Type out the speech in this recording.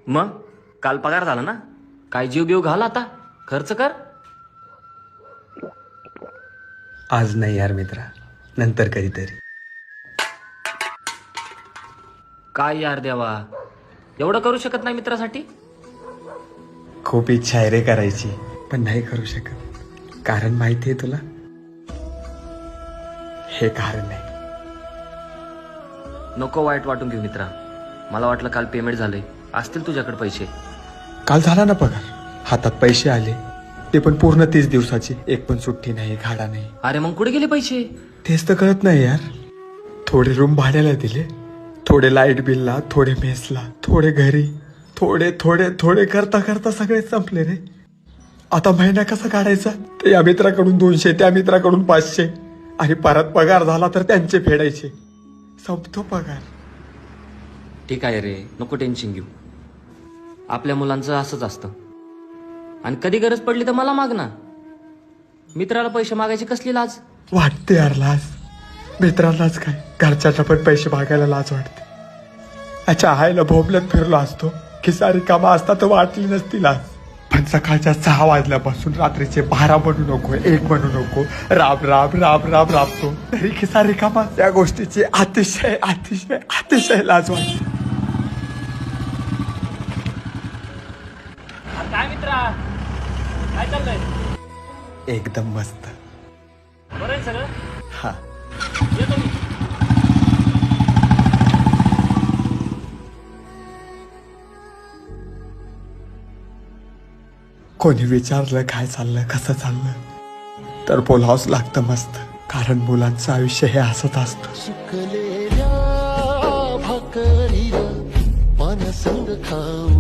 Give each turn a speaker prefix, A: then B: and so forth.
A: मग काल पगार झाला ना, काय जीव बिव घाल, आता खर्च कर.
B: आज नाही यार मित्रा, नंतर कधीतरी.
A: काय यार देवा, एवढं करू शकत नाही मित्रासाठी?
B: खूप इच्छा आहे रे करायची, पण नाही करू शकत. कारण माहिती आहे तुला? हे कारण आहे.
A: नको वाईट वाटून घेऊ मित्रा. मला वाटलं काल पेमेंट झालंय, असतील तुझ्याकडे पैसे.
B: काल झाला ना पगार, हातात पैसे आले, ते पण पूर्ण 30 दिवसाची. एक पण सुट्टी नाही, गाडा नाही.
A: अरे मग कुठे गेले पैसे?
B: तेच तर कळत नाही यार. थोडे रूम भाड्याला दिले, थोडे लाईट बिलला, थोडे मेसला, थोडे घरी, थोडे थोडे थोडे करता करता सगळे संपले रे. आता महिना कसा काढायचा? ते या मित्राकडून 200, त्या मित्राकडून 500, आणि परत पगार झाला तर त्यांचे फेडायचे. संपतो पगार.
A: ठीक आहे रे, नको टेन्शन घेऊ. आपल्या मुलांचं असंच असतं. आणि कधी गरज पडली तर मला माग ना. मित्राला पैसे मागायची कसली लाज?
B: वाटते यार लाज. मित्रांनाच काय, घरच्यांना पण पैसे मागायला लाज वाटते. अच्छा, आईला भोबल्यात फिरलो असतो, खिसा रिकामा असता तर वाटली नसती लाज. पण सकाळच्या 6 वाजल्यापासून रात्रीचे 12 बनू नको, 1 बनू नको, राब राब राब राब राबतो, तरी खिसा रिकामा. त्या गोष्टीची अतिशय अतिशय अतिशय लाज वाटते.
A: काय मित्रा, काय चाललंय?
B: एकदम मस्त.
A: बरं आहे सगळं?
B: हा,
A: येतो मी.
B: कोणी विचारलं काय चाललं, कसं चाललं, तर बोलावंच लागतं मस्त. कारण मुलांचं आयुष्य हे असंच असतं.
C: सुकलेल्या भाकरीला पानसंग खाऊ